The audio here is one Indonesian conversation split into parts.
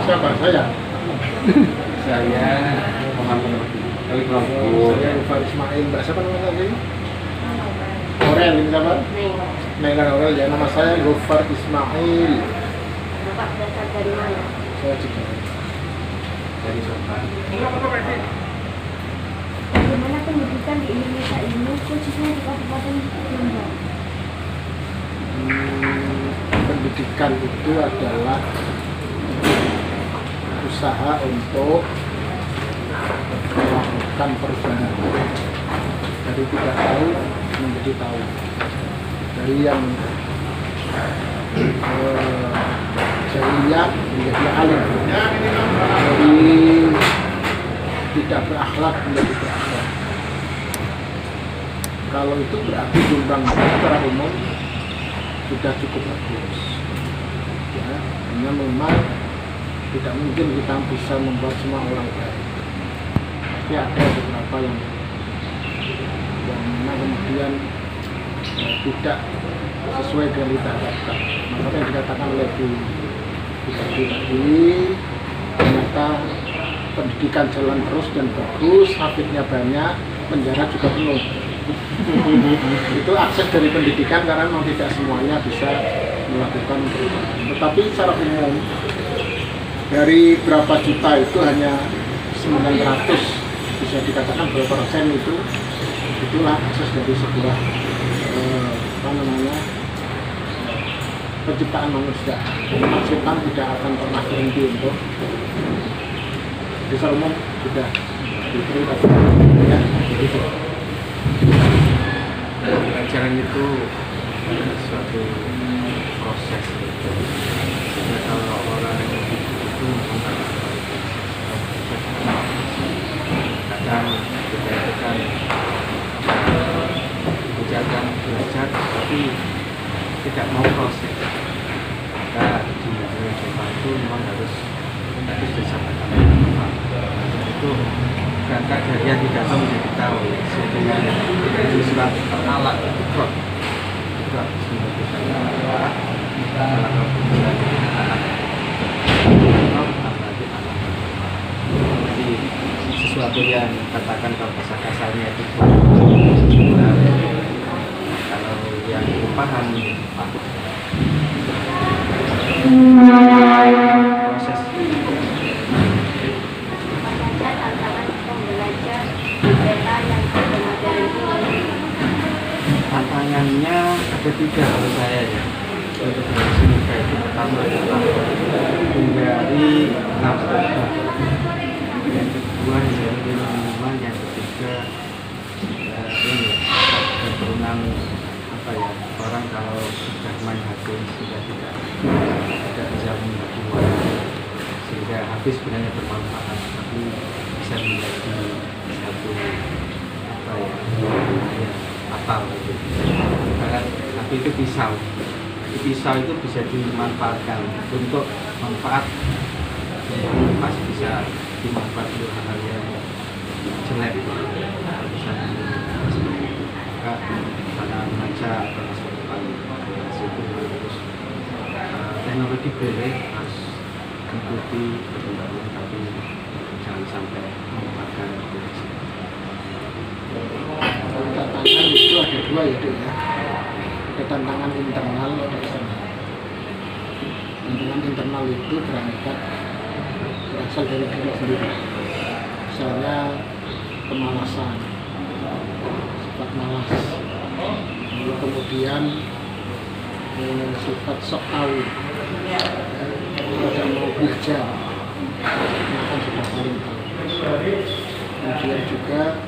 Siapa? Saya? Saya Muhammad Kali Saya Gofar Ismail. Mbak siapa nama lagi? Aurel, ini siapa? Nailan Aurel, ya nama saya Gofar Ismail. Bapak berasal dari mana? Saya juga dari Sopan. Bagaimana pendidikan di Indonesia ini, khususnya di Kabupaten Jombang? Pendidikan itu adalah usaha untuk melakukan perubahan dari tidak tahu menjadi tahu, dari yang jahiliyah menjadi alim, dari tidak berakhlak menjadi berakhlak. Kalau itu berarti Jombang secara umum sudah cukup bagus. Ya, hanya memang tidak mungkin kita bisa membuat semua orang baik. Tapi ada beberapa yang memang kemudian tidak sesuai dengan kita harapkan. Maka yang dikatakan oleh Bu Bupati tadi, ternyata pendidikan jalan terus dan bagus, hafidnya banyak, penjara juga penuh. Itu akses dari pendidikan karena memang tidak semuanya bisa melakukan perubahan. Tetapi secara umum dari berapa juta itu hanya 900 bisa dikatakan berapa persen itu itulah akses dari sebuah penciptaan manusia. Setan tidak akan pernah berhenti untuk secara umum sudah diterima ya begitu. Pelajaran itu suatu proses. Jadi kalau orang yang itu kadang kita itu kan kebijakan belajar tapi tidak mau proses. Maka di Jawa itu memang harus disampaikan itu berangkat dari yang tidak tahu menjadi tahu. Sehingga di surat Al-Alaq itu harus menentukan dalam kebenaran anak. Jadi sesuatu yang katakan kalau bahasa kasarnya itu benar. Kalau yang paham patut proses. Tantangannya ada 3 menurut saya ya. Untuk generasi muda itu pertama adalah hindari narkoba, yang kedua hindari minuman, yang ketiga ini keturunan orang kalau sudah main HP sudah tidak bisa membuat sehingga habis sebenarnya bermanfaat tapi bisa menjadi satu fatal gitu. Tapi itu pisau itu bisa dimanfaatkan untuk manfaat pas bisa dimanfaatkan untuk hal yang jelek bisa maka pada membaca atau itu harus teknologi boleh harus mengikuti perkembangan tapi jangan sampai memanfaatkan tantangan itu ada 2 ya Dek ya. Ada tantangan internal, ada eksternal. Tantangan internal itu berasal dari diri sendiri. Misalnya kemalasan, sifat malas, lalu kemudian sifat sok tahu, tidak mau belajar, maka sudah paling tahu. Kemudian juga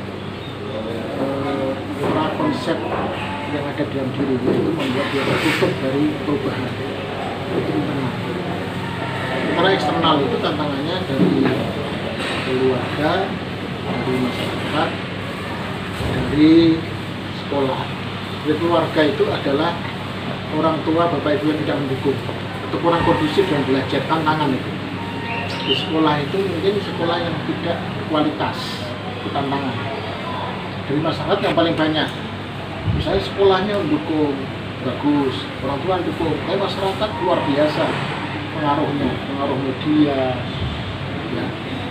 pola konsep yang ada dalam dirinya itu membuat dia tertutup dari perubahan. Itu internal. Karena eksternal itu tantangannya dari keluarga, dari masyarakat, dari sekolah. Dari keluarga itu adalah orang tua, bapak ibu yang tidak mendukung untuk kurang kondusif dan belajar, tantangan itu. Di sekolah itu mungkin sekolah yang tidak kualitas, itu tantangan. Dari masyarakat yang paling banyak, misalnya sekolahnya mendukung, bagus, orang tua mendukung, tapi masyarakat luar biasa, pengaruhnya, pengaruh media, ya,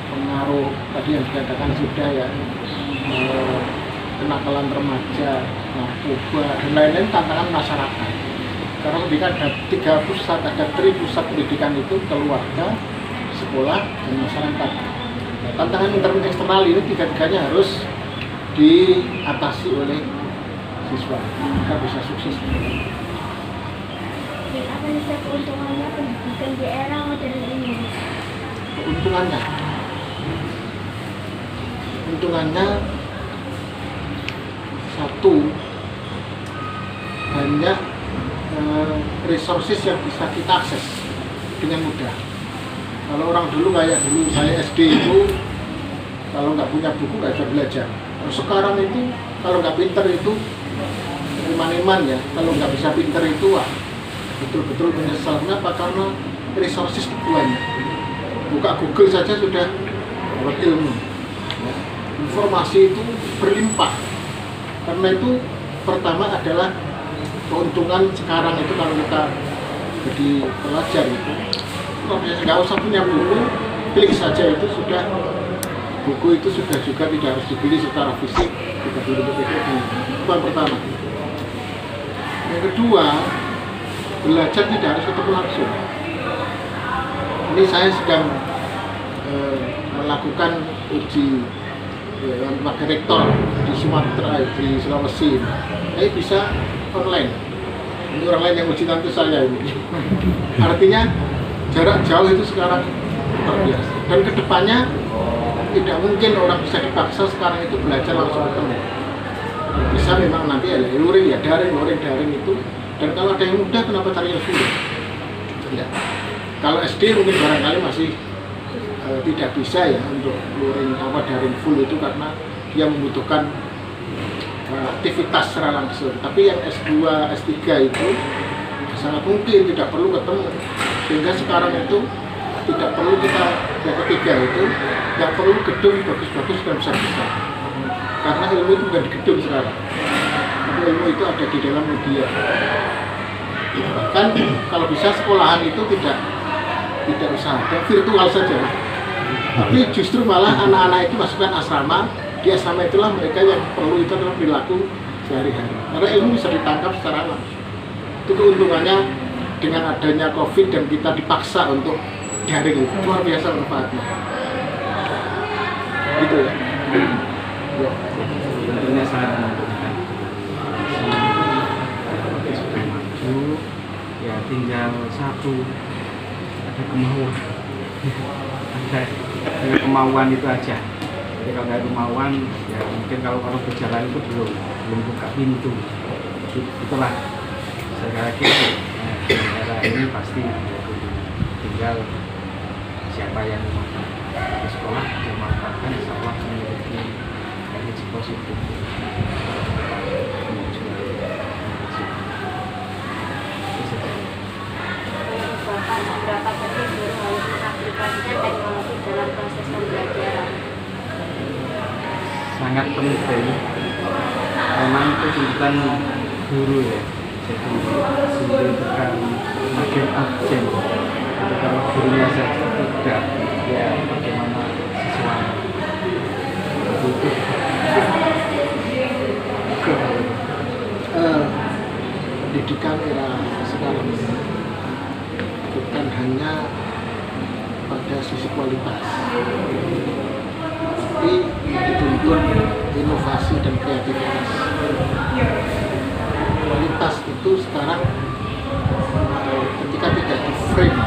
pengaruh tadi yang dikatakan sudah ya, kenakalan remaja, narkoba dan lain-lain, tantangan masyarakat. Karena pendidikan ada 3 pusat, ada 3 pusat pendidikan itu keluarga, sekolah, dan masyarakat. Nah, tantangan internal eksternal ini 3-tiganya harus diatasi oleh siswa agar bisa sukses. Apa saja keuntungannya pendidikan di era modern ini? Keuntungannya satu, banyak resources yang bisa kita akses dengan mudah. Kalau orang dulu kayak dulu saya SD itu kalau nggak punya buku nggak bisa belajar. Kalau sekarang itu kalau nggak pinter itu iman-iman ya, kalau nggak bisa pinter itu wah betul-betul menyesal. Kenapa? Karena resources itu banyak. Buka Google saja sudah dapat ilmu. Ya. Informasi itu berlimpah. Karena itu pertama adalah keuntungan sekarang itu kalau kita jadi pelajar itu nggak usah punya buku, klik saja itu sudah, buku itu sudah juga tidak harus dibeli secara fisik, kita beli di PDF. Itu yang pertama. Yang kedua, belajar tidak harus ketemu langsung. Ini saya sedang melakukan uji sebagai rektor di Sumatera, di Sulawesi. Ini bisa online. Ini orang lain yang uji, nanti saya ini. Artinya jarak jauh itu sekarang terbiasa. Dan kedepannya tidak mungkin orang bisa dipaksa sekarang itu belajar langsung ketemu. Bisa memang nanti ya luring ya, daring itu. Dan kalau ada yang mudah, kenapa cari yang sulit? Ya. Kalau SD mungkin barangkali masih tidak bisa ya untuk luring daring full itu karena dia membutuhkan aktivitas secara langsung. Tapi yang S2, S3 itu sangat mungkin tidak perlu ketemu. Sehingga sekarang itu tidak perlu kita, yang ketiga itu tidak perlu gedung bagus-bagus dan besar-besar. Karena ilmu itu bukan di gedung sekarang. Tapi ilmu itu ada di dalam media. Bahkan kalau bisa sekolahan itu tidak usah ada, virtual saja. Tapi justru malah anak-anak itu masukkan asrama. Di asrama itulah mereka yang perlu itu adalah perilaku sehari-hari. Karena ilmu bisa ditangkap secara langsung. Itu keuntungannya dengan adanya COVID dan kita dipaksa untuk daring itu luar biasa manfaatnya. Gitu ya. Tentunya sangat menguntungkan. Supaya maju, ya tinggal satu, ada kemauan. Ada kemauan itu aja. Jadi kalau ada kemauan, ya mungkin kalau berjalan itu belum buka pintu. Itulah sekali lagi era ini pasti tinggal siapa yang di sekolah memanfaatkan, insya Allah memiliki energi positif. Bapak seberapa penting guru harus mengaplikasikan teknologi dalam proses pembelajaran? Sangat penting. Memang itu tuntutan guru ya. Jadi guru itu kan agen absen. Jadi kalau gurunya saja tidak, ya bagaimana siswanya. Itu pendidikan era sekarang ini bukan hanya pada sisi kualitas, tapi dituntut inovasi dan kreativitas. Kualitas itu sekarang ketika tidak di frame,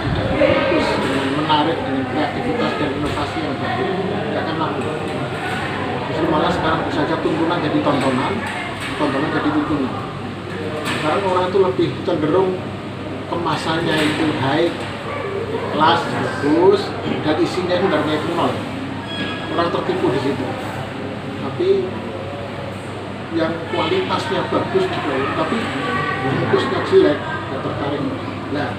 tidak difokus dengan menarik dengan kreativitas dan inovasi yang baru, tidak akan mampu. Justru malah sekarang bisa saja tuntunan jadi tontonan jadi tuntunan. Sekarang orang itu lebih cenderung kemasannya itu high kelas, bagus, dan isinya sebenarnya itu nol. Orang tertipu di situ. Tapi yang kualitasnya bagus juga, tapi bungkusnya jelek, nggak tertarik. Nah,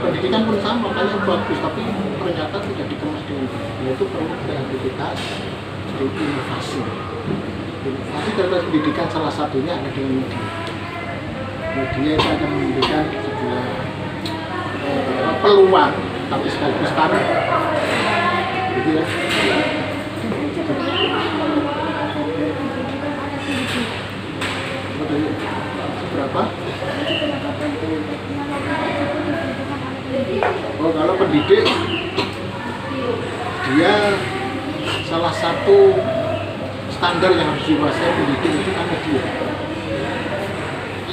pendidikan pun sama, makanya bagus, tapi ternyata tidak dikemas dengan baik. Yaitu perlu kreativitas, perlu inovasi. Inovasi dari pendidikan salah satunya ada dengan media. Media itu akan memberikan sebuah peluang tapi sekaligus tanah gitu ya. Berapa? Oh, kalau pendidik dia salah satu standar yang harus dikuasai pendidik itu kan media.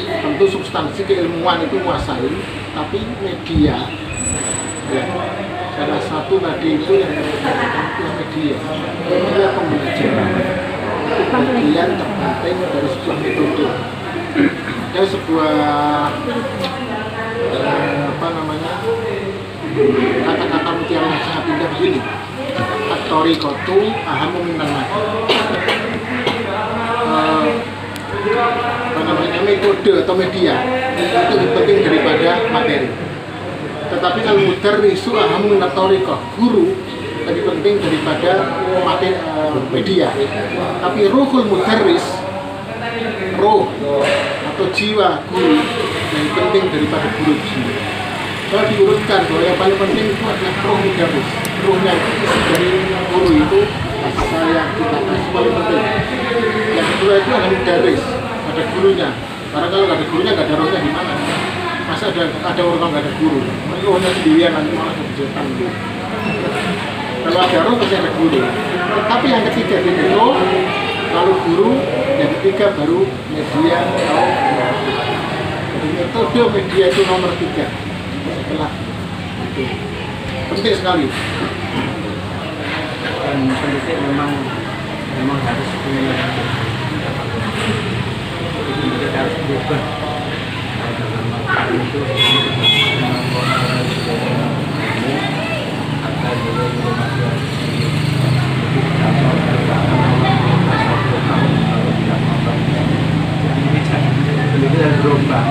Tentu substansi keilmuan itu kuasai, tapi media ya, salah satu tadi itu yang media pembelajaran itu bagian terpenting dari sebuah metode. Ada sebuah kata-kata mutiara yang sangat indah begini, at-thariqatu ahammu minal metode atau media itu lebih penting daripada materi. Tetapi kalau mudarrisu ahammu minat thariqah, guru lebih penting daripada materi, media. Tapi ruhul mudarris, roh atau jiwa guru lebih penting daripada guru sendiri. Kalau diurutkan bahwa yang paling penting itu adalah roh mudarris, rohnya isi dari guru itu yang kita kasih paling penting. Yang kedua itu adalah mudarris, ada gurunya. Karena kalau nggak ada gurunya, nggak ada rohnya gimana? Masa ada orang nggak ada guru, rohnya sendirian nanti malah kebijakan. Kalau ada roh pasti ada guru. Tapi yang ketiga itu roh, lalu guru, yang ketiga baru media atau jadi metode media itu nomor 3 setelah itu penting sekali. Dan pendidik memang harus punya pendidik harus berubah dalam hal itu pendidik harus berubah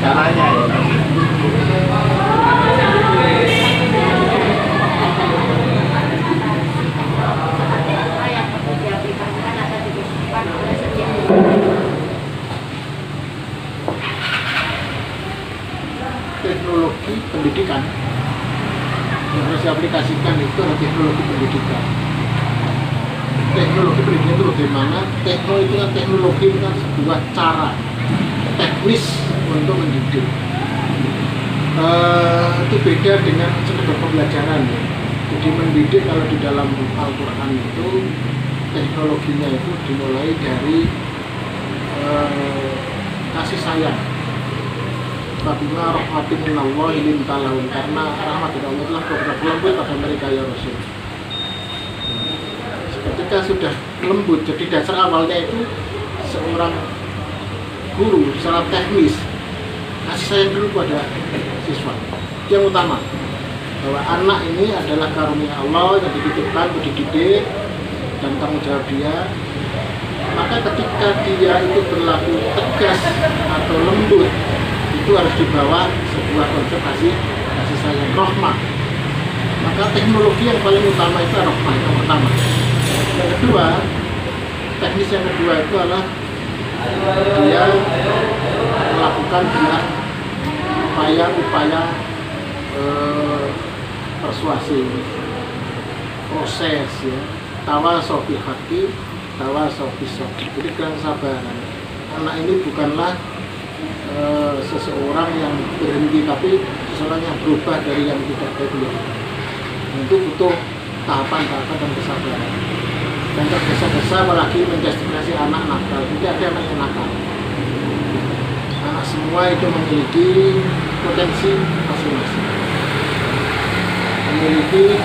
caranya ya. Teknologi pendidikan yang harus diaplikasikan itu adalah teknologi pendidikan. Teknologi pendidikan itu bagaimana? Teknologi itu kan sebuah cara teknis untuk mendidik. Itu beda dengan sekedar pembelajaran. Jadi mendidik kalau di dalam Al-Quran itu teknologinya itu dimulai dari kasih sayang. Bagaimana rahmatin minallahi lintalahum, karena rahmat dari Allah telah beberapa lembut pada mereka ya Rasul. Ketika sudah lembut, jadi dasar awalnya itu seorang guru secara teknis kasih sayang dulu pada siswa. Yang utama bahwa anak ini adalah karunia Allah yang dititipkan untuk dididik dan tanggung jawab dia. Maka ketika dia itu berlaku tegas atau lembut, itu harus dibawa sebuah konsep kasih sayang, rahmah. Maka teknologi yang paling utama itu rahmah yang pertama. Yang kedua, teknis yang kedua itu adalah dia melakukan dengan upaya-upaya persuasi, proses ya, tawasau bil haqqi, tawasau bis sabr. Jadi kesabaran. Anak ini bukanlah seseorang yang berhenti, tapi seseorang yang berubah dari yang tidak baik. Itu butuh tahapan-tahapan dan kesabaran. Dan tergesa-gesa apalagi menjustifikasi anak nakal. Jadi ada anak yang nakal. Anak semua itu memiliki potensi masing-masing. Memiliki,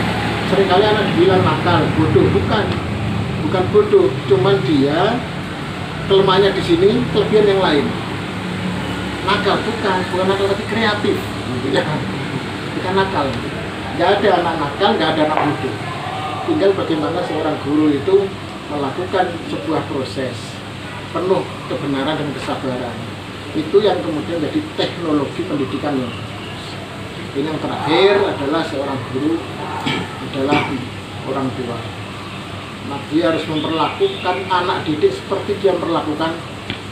seringkali anak dibilang nakal, bodoh, bukan bodoh, cuman dia kelemahannya di sini, kelebihan yang lain. Nakal bukan nakal tapi kreatif, bukan nakal. Nggak ada anak nakal, nggak ada anak bodoh. Tinggal bagaimana seorang guru itu melakukan sebuah proses penuh kebenaran dan kesabaran. Itu yang kemudian jadi teknologi pendidikan yang bagus. Ini yang terakhir adalah seorang guru adalah orang tua. Nah, dia harus memperlakukan anak didik seperti dia memperlakukan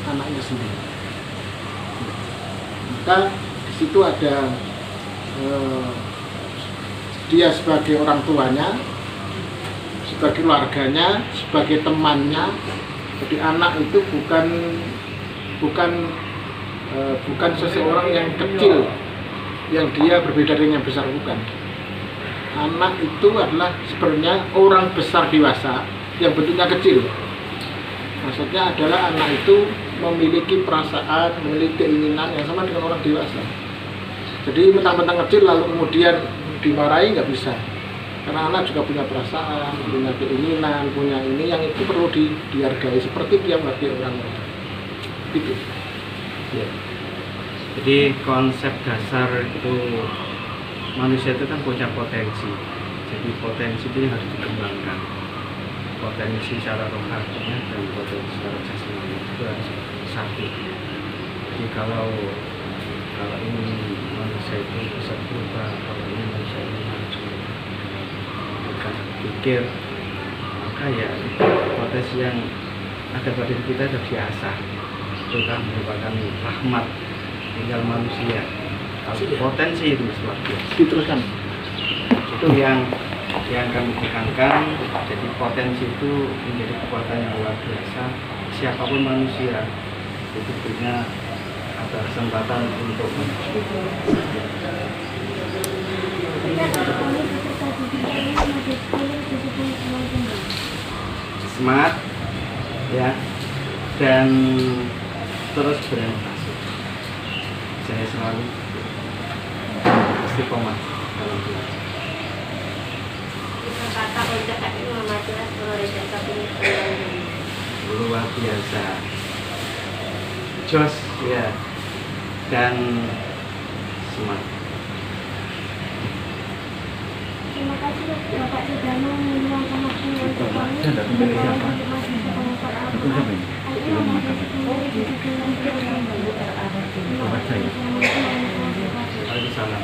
anaknya sendiri. Maka di situ ada dia sebagai orang tuanya, sebagai keluarganya, sebagai temannya. Jadi anak itu bukan seseorang yang kecil, yang dia berbeda dengan yang besar, bukan. Anak itu adalah sebenarnya orang besar dewasa yang bentuknya kecil. Maksudnya adalah anak itu memiliki perasaan, memiliki keinginan yang sama dengan orang dewasa. Jadi mentang-mentang kecil lalu kemudian dimarahi nggak bisa. Karena anak juga punya perasaan, punya keinginan, punya ini yang itu perlu dihargai seperti dia bagi orang lain. Itu. Ya. Jadi konsep dasar itu manusia itu kan punya potensi. Jadi potensi itu yang harus dikembangkan. Potensi secara rohaninya dan potensi secara jasmani itu harus satu. Jadi kalau ini manusia itu bisa berubah, kalau ini manusia ini maju, pikir, maka ya potensi yang ada pada diri kita sudah biasa. Itu kan merupakan rahmat tinggal manusia. Kalau potensi itu luar biasa. Diteruskan. Itu yang kami tekankan. Jadi potensi itu menjadi kekuatan yang luar biasa. Siapapun manusia itu punya ada kesempatan untuk maju. Semangat ya, dan terus berinovasi. Saya selalu istiqomah dalam belajar. Kata untuk kaki Muhammad jelas mengeluarkan kaki Luar biasa, jos ya, dan semangat. Terima kasih Bapak Sudano meluangkan waktunya untuk kami. Waalaikumsalam.